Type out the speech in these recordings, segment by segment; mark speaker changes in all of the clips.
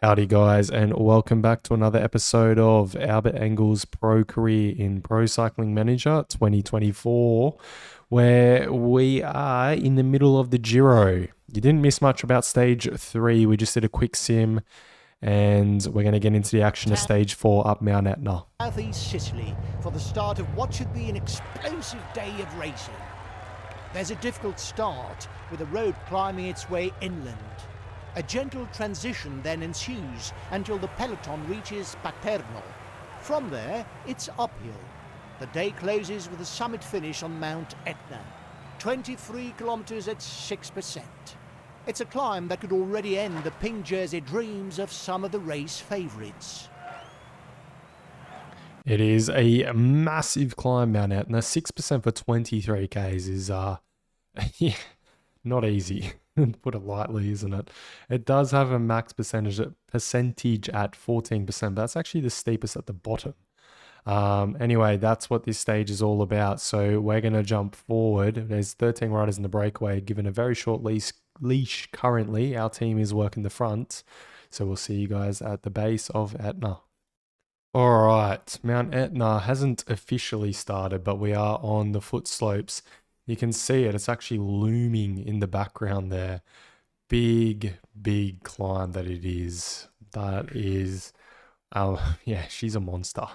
Speaker 1: Howdy guys, and welcome back to another episode of Albert Engel's Pro Career in Pro Cycling Manager 2024, where we are in the middle of the Giro. You didn't miss much about stage 3, we just did a quick sim, and we're going to get into the action of stage 4 up Mount Etna.
Speaker 2: Southeast Sicily for the start of what should be an explosive day of racing. There's a difficult start with the road climbing its way inland. A gentle transition then ensues until the peloton reaches Paterno. From there, it's uphill. The day closes with a summit finish on Mount Etna, 23 kilometers at 6%. It's a climb that could already end the pink jersey dreams of some of the race favourites.
Speaker 1: It is a massive climb, Mount Etna. 6% for 23 Ks is yeah, not easy. Put it lightly, isn't it? It does have a max percentage at 14%, but that's actually the steepest at the bottom. Anyway, that's what this stage is all about. So we're going to jump forward. There's 13 riders in the breakaway, given a very short leash currently. Our team is working the front. So we'll see you guys at the base of Etna. All right, Mount Etna hasn't officially started, but we are on the foot slopes. You can see it. It's actually looming in the background there. Big climb that it is. That is, yeah, she's a monster.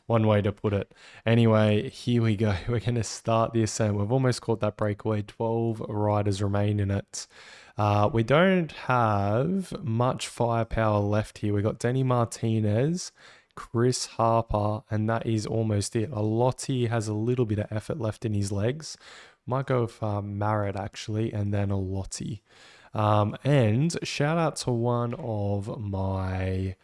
Speaker 1: One way to put it. Anyway, here we go. We're going to start the ascent. We've almost caught that breakaway. 12 riders remain in it. We don't have much firepower left here. We got Denny Martinez, Chris Harper, and that is almost it. Alotti has a little bit of effort left in his legs. Might go with Marit actually, and then Alotti. And shout out to one of my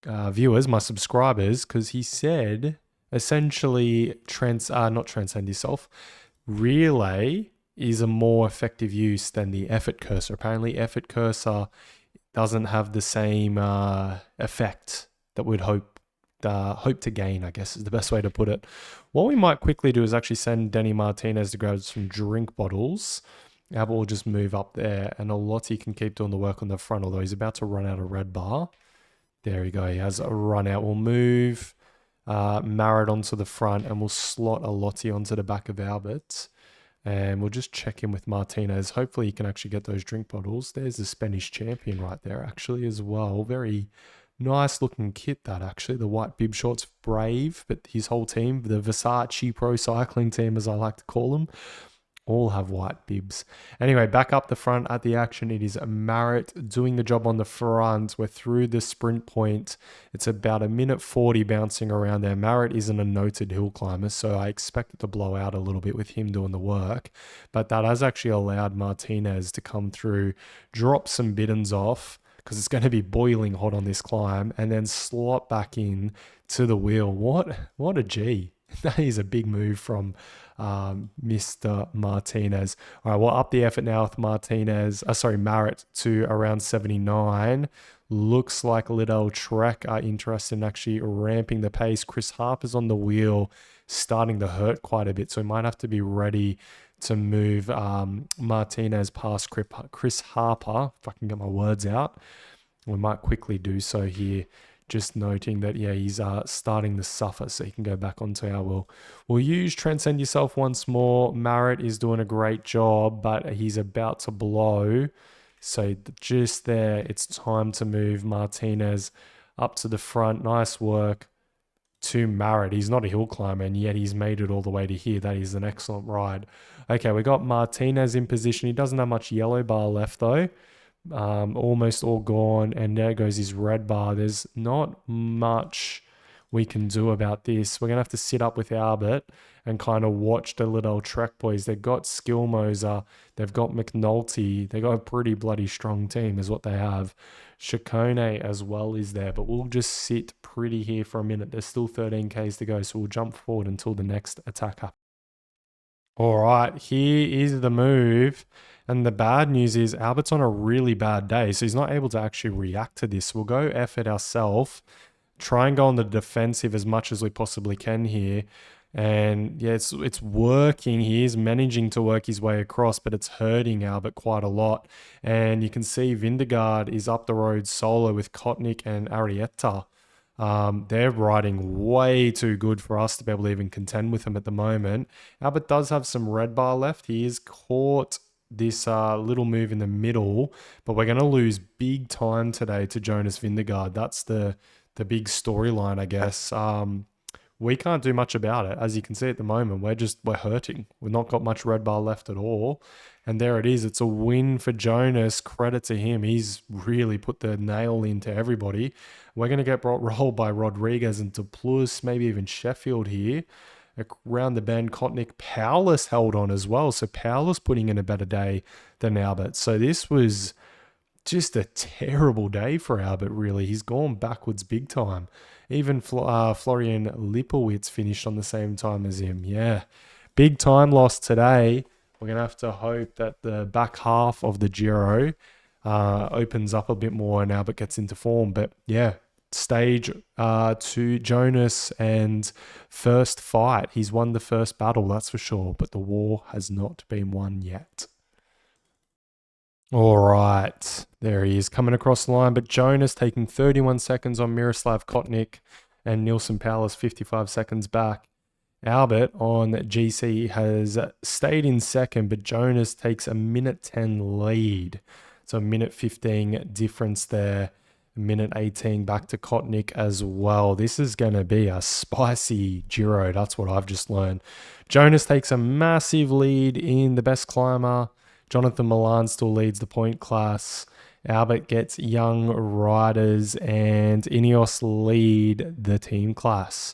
Speaker 1: viewers, my subscribers, because he said essentially not transcend yourself. Relay is a more effective use than the effort cursor. Apparently, effort cursor doesn't have the same effect that we'd hope to gain, I guess is the best way to put it. What we might quickly do is actually send Denny Martinez to grab some drink bottles. Albert will just move up there, and Alotti can keep doing the work on the front, although he's about to run out of red bar. There we go. He has a run out. We'll move Marit onto the front, and we'll slot Alotti onto the back of Albert. And we'll just check in with Martinez. Hopefully he can actually get those drink bottles. There's the Spanish champion right there, actually, as well. Very nice looking kit, that actually. The white bib shorts, brave, but his whole team, the Versace Pro Cycling team, as I like to call them, all have white bibs. Anyway, back up the front at the action. It is Marit doing the job on the front. We're through the sprint point. It's about 1:40 bouncing around there. Marit isn't a noted hill climber, so I expect it to blow out a little bit with him doing the work. But that has actually allowed Martinez to come through, drop some biddens off, because it's going to be boiling hot on this climb, and then slot back in to the wheel. What a G. That is a big move from Mr. Martinez. All right, we'll up the effort now with Marit to around 79. Looks like Liddell Trek are interested in actually ramping the pace. Chris Harper's on the wheel, starting to hurt quite a bit, so we might have to be ready to move Martinez past Chris Harper, if I can get my words out. We might quickly do so here, just noting that, yeah, he's starting to suffer, so he can go back onto our wheel. We'll use Transcend Yourself once more. Marit is doing a great job, but he's about to blow. So just there, it's time to move Martinez up to the front. Nice work to Marit. He's not a hill climber, and yet he's made it all the way to here. That is an excellent ride. Okay, we got Martinez in position. He doesn't have much yellow bar left though. Almost all gone, and there goes his red bar. There's not much we can do about this. We're gonna have to sit up with Albert and kind of watch the little Trek boys. They've got Skillmoser, they've got McNulty, they've got a pretty bloody strong team is what they have. Chacone as well is there, but we'll just sit pretty here for a minute. There's still 13 Ks to go, so we'll jump forward until the next attack happens. All right, here is the move. And the bad news is Albert's on a really bad day, so he's not able to actually react to this. We'll go effort ourselves, try and go on the defensive as much as we possibly can here. And yeah, it's working. He is managing to work his way across, but it's hurting Albert quite a lot. And you can see Vindegaard is up the road solo with Kotnik and Arietta. They're riding way too good for us to be able to even contend with them at the moment. Albert does have some red bar left. He is caught this little move in the middle, but we're going to lose big time today to Jonas Vindegaard. That's the big storyline, I guess. We can't do much about it. As you can see at the moment, we're hurting. We've not got much red bar left at all. And there it is. It's a win for Jonas. Credit to him. He's really put the nail into everybody. We're going to get rolled by Rodriguez and Plus, maybe even Sheffield here. Around the bend, Kotnik, Powless held on as well. So Powless putting in a better day than Albert. So this was just a terrible day for Albert, really. He's gone backwards big time. Even Florian Lipowitz finished on the same time as him. Yeah, big time loss today. We're going to have to hope that the back half of the Giro opens up a bit more and Albert gets into form. But yeah, stage 2, Jonas, and first fight. He's won the first battle, that's for sure. But the war has not been won yet. All right, there he is coming across the line, but Jonas taking 31 seconds on Miroslav Kotnik and Nilsson Powless 55 seconds back. Albert on GC has stayed in second, but Jonas takes a minute 10 lead. So a minute 15 difference there, minute 18 back to Kotnik as well. This is going to be a spicy Giro, that's what I've just learned. Jonas takes a massive lead in the best climber. Jonathan Milan still leads the point class. Albert gets young riders and Ineos lead the team class.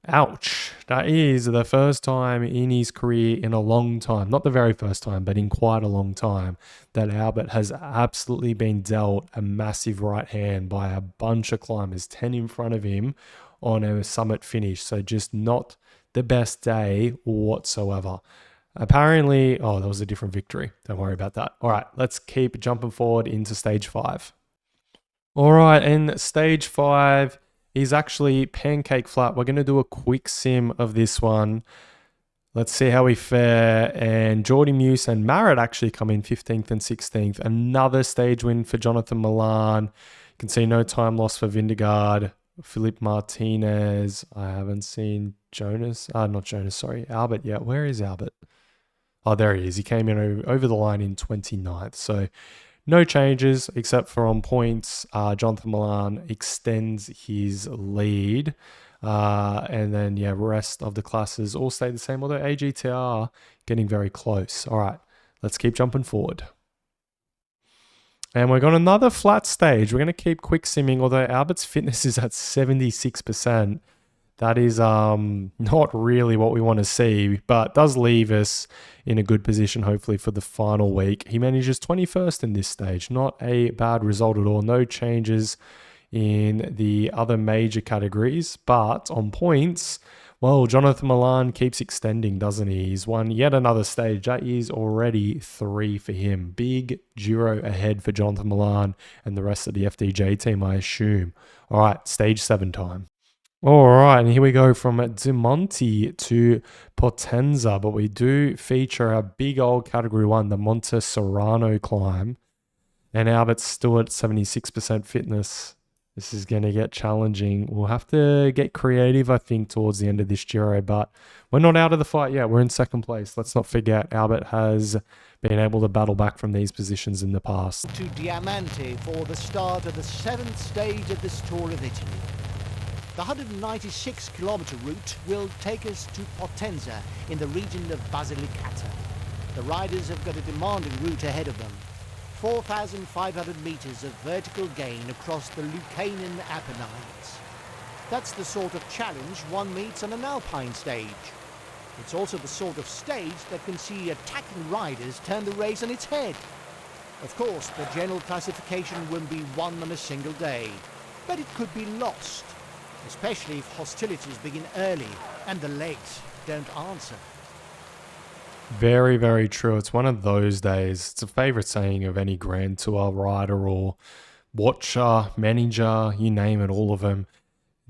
Speaker 1: Ouch. That is the first time in his career in a long time, not the very first time, but in quite a long time, that Albert has absolutely been dealt a massive right hand by a bunch of climbers, 10 in front of him on a summit finish. So just not the best day whatsoever. Apparently, that was a different victory. Don't worry about that. All right, let's keep jumping forward into stage 5. All right, and stage 5 is actually pancake flat. We're going to do a quick sim of this one. Let's see how we fare. And Jordy Muse and Marat actually come in 15th and 16th. Another stage win for Jonathan Milan. You can see no time lost for Vindegaard. Philippe Martinez. I haven't seen Albert yet. Where is Albert? Oh, there he is. He came in over the line in 29th. So no changes except for on points. Jonathan Milan extends his lead. And then, rest of the classes all stay the same, although AGTR getting very close. All right, let's keep jumping forward. And we've got another flat stage. We're going to keep quick simming, although Albert's fitness is at 76%. That is not really what we want to see, but does leave us in a good position, hopefully, for the final week. He manages 21st in this stage. Not a bad result at all. No changes in the other major categories, but on points, well, Jonathan Milan keeps extending, doesn't he? He's won yet another stage. That is already 3 for him. Big Giro ahead for Jonathan Milan and the rest of the FDJ team, I assume. All right, stage 7 time. All right, and here we go from Dimonti to Potenza, but we do feature a big old category 1, the Monte Serrano climb. And Albert's still at 76% fitness. This is going to get challenging. We'll have to get creative, I think, towards the end of this Giro, but we're not out of the fight yet. We're in second place. Let's not forget, Albert has been able to battle back from these positions in the past.
Speaker 2: To Diamante for the start of the 7th stage of this Tour of Italy. The 196-kilometre route will take us to Potenza in the region of Basilicata. The riders have got a demanding route ahead of them. 4,500 metres of vertical gain across the Lucanian Apennines. That's the sort of challenge one meets on an alpine stage. It's also the sort of stage that can see attacking riders turn the race on its head. Of course, the general classification won't be won on a single day, but it could be lost, especially if hostilities begin early and the legs don't answer.
Speaker 1: Very, very true. It's one of those days. It's a favourite saying of any Grand Tour rider or watcher, manager, you name it, all of them.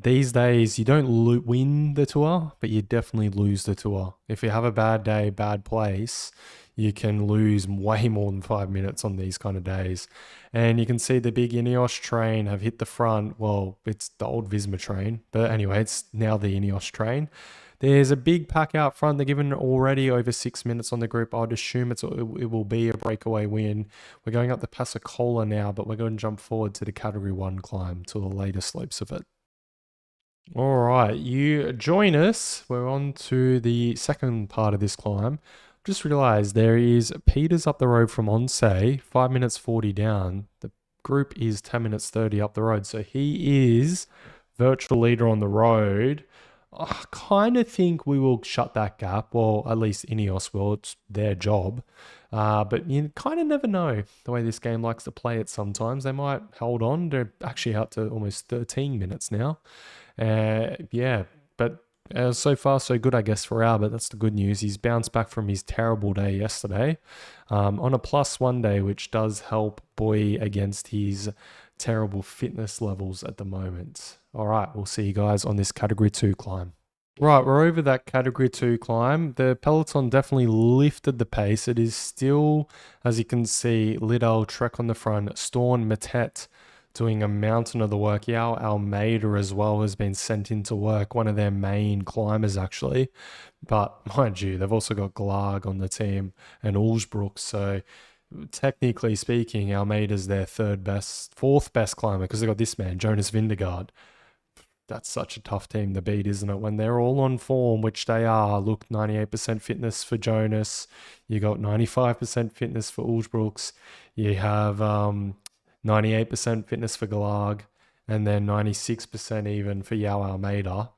Speaker 1: these days you don't win the tour, but you definitely lose the tour. If you have a bad day, bad place, you can lose way more than 5 minutes on these kind of days. And you can see the big Ineos train have hit the front. Well, it's the old Visma train, but anyway, it's now the Ineos train. There's a big pack out front. They're given already over 6 minutes on the group. I'd assume it will be a breakaway win. We're going up the Passacola now, but we're going to jump forward to the Category 1 climb to the later slopes of it. All right, you join us. We're on to the second part of this climb. Just realized there is Peters up the road from Onse, 5 minutes 40 down. The group is 10 minutes 30 up the road. So he is virtual leader on the road. I kind of think we will shut that gap. Well, at least Ineos will. It's their job. But you kind of never know the way this game likes to play it sometimes. They might hold on. They're actually out to almost 13 minutes now. Yeah, but so far so good, I guess, for Albert. That's the good news. He's bounced back from his terrible day yesterday on a +1 day, which does help Boy against his terrible fitness levels at the moment. All right, we'll see you guys on this Category 2 climb. Right, we're over that Category 2 climb. The peloton definitely lifted the pace. It is still, as you can see, Liddell, Trek on the front, Storm, Matet doing a mountain of the work. Yao Almeida as well has been sent into work, one of their main climbers actually. But mind you, they've also got Glarg on the team and Ulsbrook. So technically speaking, Almeida's their fourth best climber because they've got this man, Jonas Vingegaard. That's such a tough team to beat, isn't it? When they're all on form, which they are. Look, 98% fitness for Jonas. You got 95% fitness for Ulsbrooks. You have 98% fitness for Galag, and then 96% even for Yao Almeida.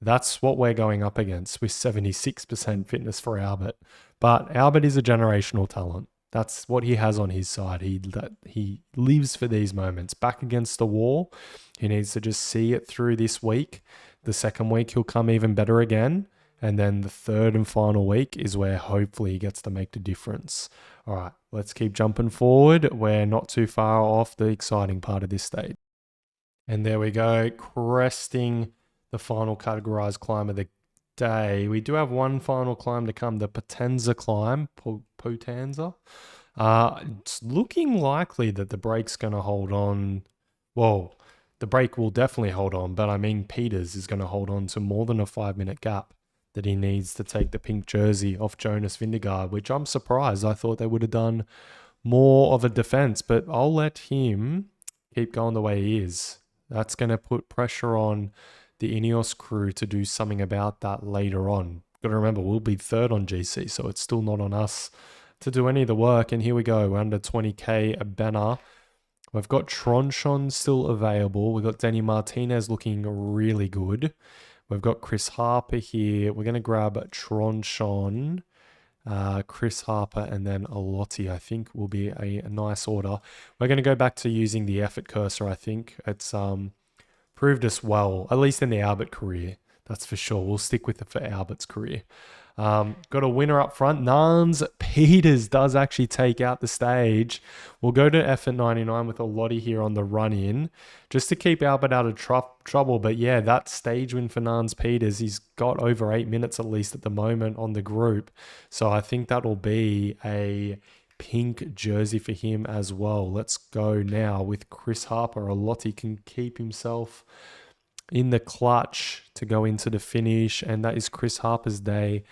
Speaker 1: That's what we're going up against with 76% fitness for Albert. But Albert is a generational talent. That's what he has on his side. He lives for these moments. Back against the wall, he needs to just see it through this week. The second week, he'll come even better again. And then the third and final week is where hopefully he gets to make the difference. All right, let's keep jumping forward. We're not too far off the exciting part of this stage. And there we go, cresting the final categorized climb of the day. We do have one final climb to come, the Potenza climb, Potenza. It's looking likely that the brake's going to hold on. Well, the brake will definitely hold on, but I mean Peters is going to hold on to more than a 5-minute gap that he needs to take the pink jersey off Jonas Vingegaard, which I'm surprised. I thought they would have done more of a defense, but I'll let him keep going the way he is. That's going to put pressure on the Ineos crew to do something about that later on. Got to remember, we'll be third on GC, so it's still not on us to do any of the work. And here we go. We're under 20k a banner. We've got Tronchon still available. We've got Danny Martinez looking really good. We've got Chris Harper here. We're going to grab Tronchon, Chris Harper, and then Alotti, I think will be a nice order. We're going to go back to using the effort cursor, I think. It's proved us well, at least in the Albert career. That's for sure. We'll stick with it for Albert's career. Got a winner up front. Nans Peters does actually take out the stage. We'll go to effort 99 with Alotti here on the run-in, just to keep Albert out of trouble. But yeah, that stage win for Nans Peters, he's got over 8 minutes at least at the moment on the group. So I think that'll be a pink jersey for him as well. Let's go now with Chris Harper. Alotti can keep himself in the clutch to go into the finish, and that is Chris Harper's day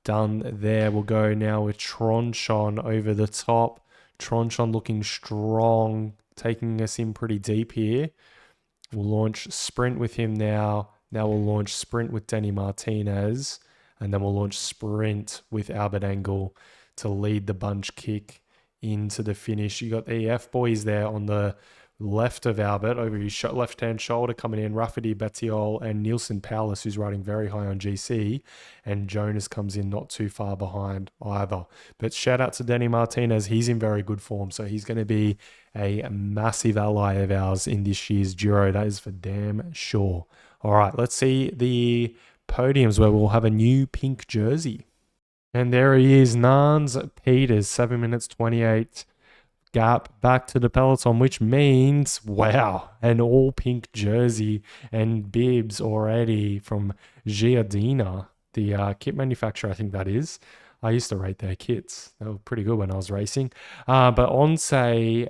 Speaker 1: done there. We'll go now with Tronchon over the top. Tronchon looking strong, taking us in pretty deep here. We'll launch sprint with him now. Now we'll launch sprint with Danny Martinez, and then we'll launch sprint with Albert Engel to lead the bunch kick into the finish. You got the EF boys there on the left of Albert, over his left-hand shoulder coming in, Rafferty, Bettiol, and Nielsen Powless, who's riding very high on GC, and Jonas comes in not too far behind either. But shout out to Danny Martinez. He's in very good form, so he's going to be a massive ally of ours in this year's Giro. That is for damn sure. All right, let's see the podiums where we'll have a new pink jersey. And there he is, Nans Peters, 7 minutes 28. gap back to the peloton, which means, wow, an all pink jersey and bibs already from Giardina, the kit manufacturer, I think that is. I used to rate their kits. They were pretty good when I was racing. But Onse,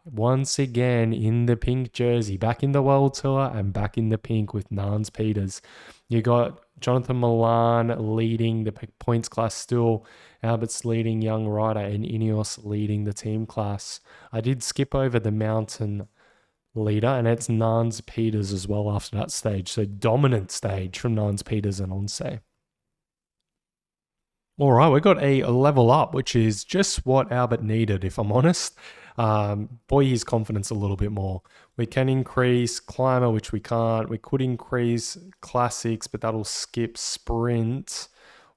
Speaker 1: once again in the pink jersey, back in the World Tour and back in the pink with Nans Peters. You got Jonathan Milan leading the points class still. Albert's leading Young Rider and Ineos leading the team class. I did skip over the mountain leader, and it's Nans Peters as well after that stage. So dominant stage from Nans Peters and Onse. All right, we got a level up, which is just what Albert needed, if I'm honest. Buoy his confidence a little bit more. We can increase climber, which we can't. We could increase classics, but that'll skip sprint.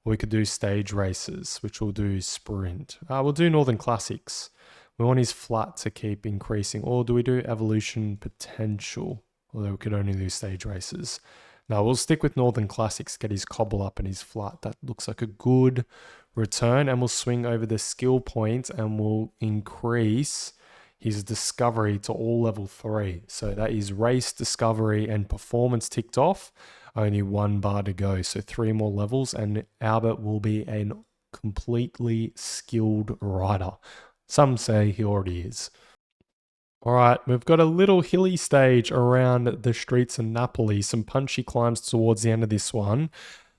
Speaker 1: Or we could do stage races, which will do sprint. We'll do Northern Classics. We want his flat to keep increasing. Or do we do evolution potential? Although we could only do stage races. No, we'll stick with Northern Classics, get his cobble up and his flat. That looks like a good return. And we'll swing over the skill points and we'll increase his discovery to all level 3. So that is race, discovery, and performance ticked off. Only 1 bar to go. So 3 more levels and Albert will be a completely skilled rider. Some say he already is. All right, we've got a little hilly stage around the streets of Napoli. Some punchy climbs towards the end of this one.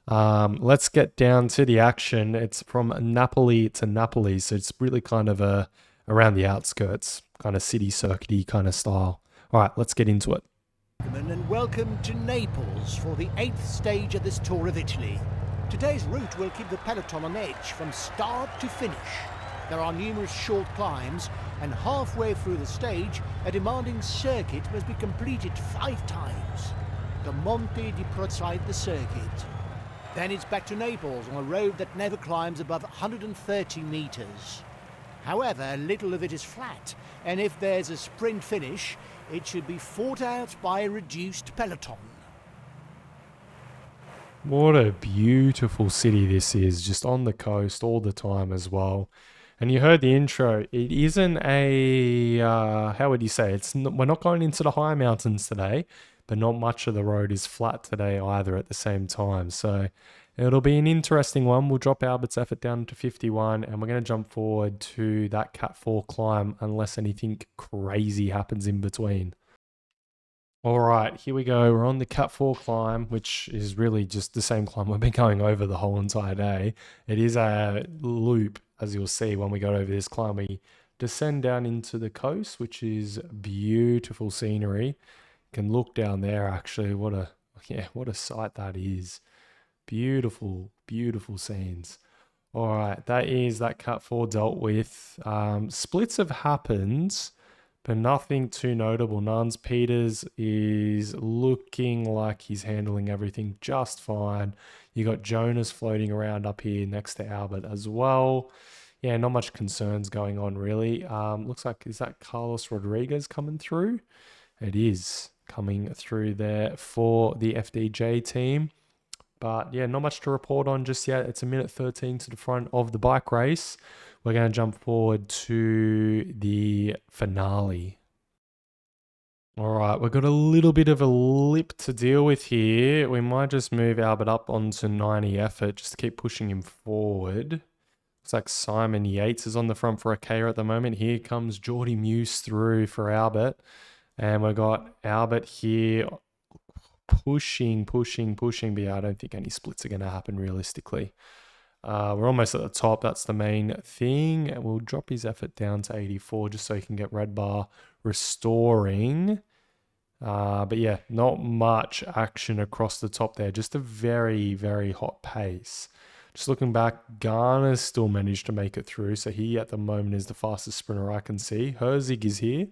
Speaker 1: Let's get down to the action. It's from Napoli to Napoli, so it's really kind of around the outskirts, kind of city circuity kind of style. All right, let's get into it.
Speaker 2: And welcome to Naples for the 8th stage of this tour of Italy. Today's route will keep the peloton on edge from start to finish. There are numerous short climbs, and halfway through the stage, a demanding circuit must be completed 5 times. The Monte di Procide the circuit. Then it's back to Naples on a road that never climbs above 130 meters. However, little of it is flat, and if there's a sprint finish, it should be fought out by a reduced peloton.
Speaker 1: What a beautiful city this is, just on the coast all the time as well. And you heard the intro. It isn't a, how would you say? We're not going into the high mountains today, but not much of the road is flat today either at the same time. So it'll be an interesting one. We'll drop Albert's effort down to 51, and we're going to jump forward to that Cat 4 climb unless anything crazy happens in between. All right, here we go. We're on the Cat 4 climb, which is really just the same climb we've been going over the whole entire day. It is a loop, as you'll see when we go over this climb. We descend down into the coast, which is beautiful scenery. You can look down there, actually. What a sight that is. Beautiful, beautiful scenes. All right, that is that Cat 4 dealt with. Splits have happened, but nothing too notable. Nans Peters is looking like he's handling everything just fine. You got Jonas floating around up here next to Albert as well. Yeah, not much concerns going on really. Looks like, is that Carlos Rodriguez coming through? It is coming through there for the FDJ team. But yeah, not much to report on just yet. It's a minute 13 to the front of the bike race. We're going to jump forward to the finale. All right, we've got a little bit of a lip to deal with here. We might just move Albert up onto 90 effort, just to keep pushing him forward. Looks like Simon Yates is on the front for Akea at the moment. Here comes Geordie Muse through for Albert. And we've got Albert here pushing. But yeah, I don't think any splits are going to happen realistically. We're almost at the top. That's the main thing. And we'll drop his effort down to 84 just so he can get red bar restoring. But yeah, not much action across the top there. Just a very, very hot pace. Just looking back, Garner's still managed to make it through. So he at the moment is the fastest sprinter I can see. Herzig is here.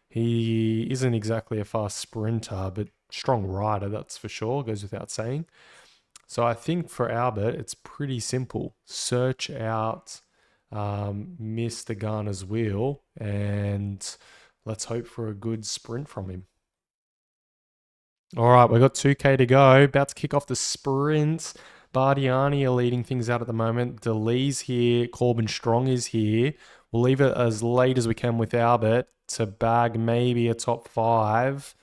Speaker 1: He isn't exactly a fast sprinter, but strong rider, that's for sure. Goes without saying. So I think for Albert, it's pretty simple. Search out Mr. Garner's wheel and let's hope for a good sprint from him. All right, we've got 2K to go. About to kick off the sprint. Bardiani are leading things out at the moment. DeLee's here. Corbin Strong is here. We'll leave it as late as we can with Albert to bag maybe a top 5.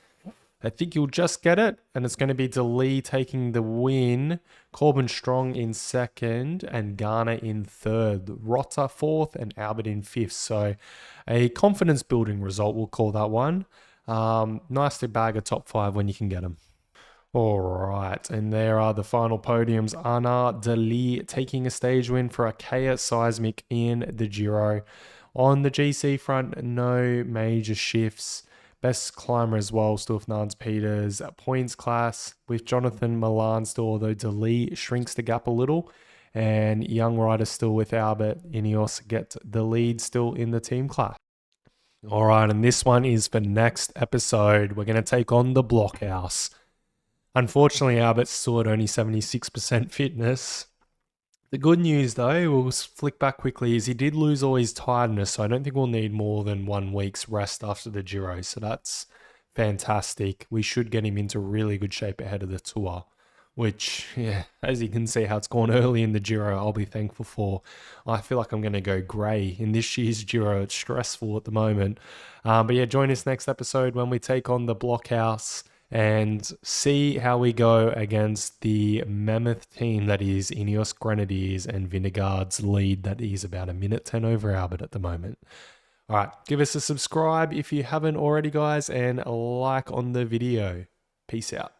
Speaker 1: I think you'll just get it, and it's going to be DeLee taking the win, Corbin Strong in 2nd, and Garner in 3rd, Rotter 4th, and Albert in 5th. So a confidence-building result, we'll call that one. Nice to bag a top 5 when you can get them. All right, and there are the final podiums. Anna DeLee taking a stage win for Achaea Seismic in the Giro. On the GC front, no major shifts. Best climber as well, still with Nance Peters. Points class with Jonathan Milan still, although DeLee shrinks the gap a little. And young rider still with Albert. Ineos get the lead still in the team class. All right, and this one is for next episode. We're going to take on the Blockhouse. Unfortunately, Albert's still at only 76% fitness. The good news, though, we'll flick back quickly, is he did lose all his tiredness, so I don't think we'll need more than 1 week's rest after the Giro, so that's fantastic. We should get him into really good shape ahead of the Tour, which, yeah, as you can see how it's gone early in the Giro, I'll be thankful for. I feel like I'm going to go grey in this year's Giro. It's stressful at the moment. But yeah, join us next episode when we take on the Blockhouse and see how we go against the mammoth team that is Ineos Grenadiers and Vingegaard's lead that is about 1:10 over Albert at the moment. All right, give us a subscribe if you haven't already, guys, and a like on the video. Peace out.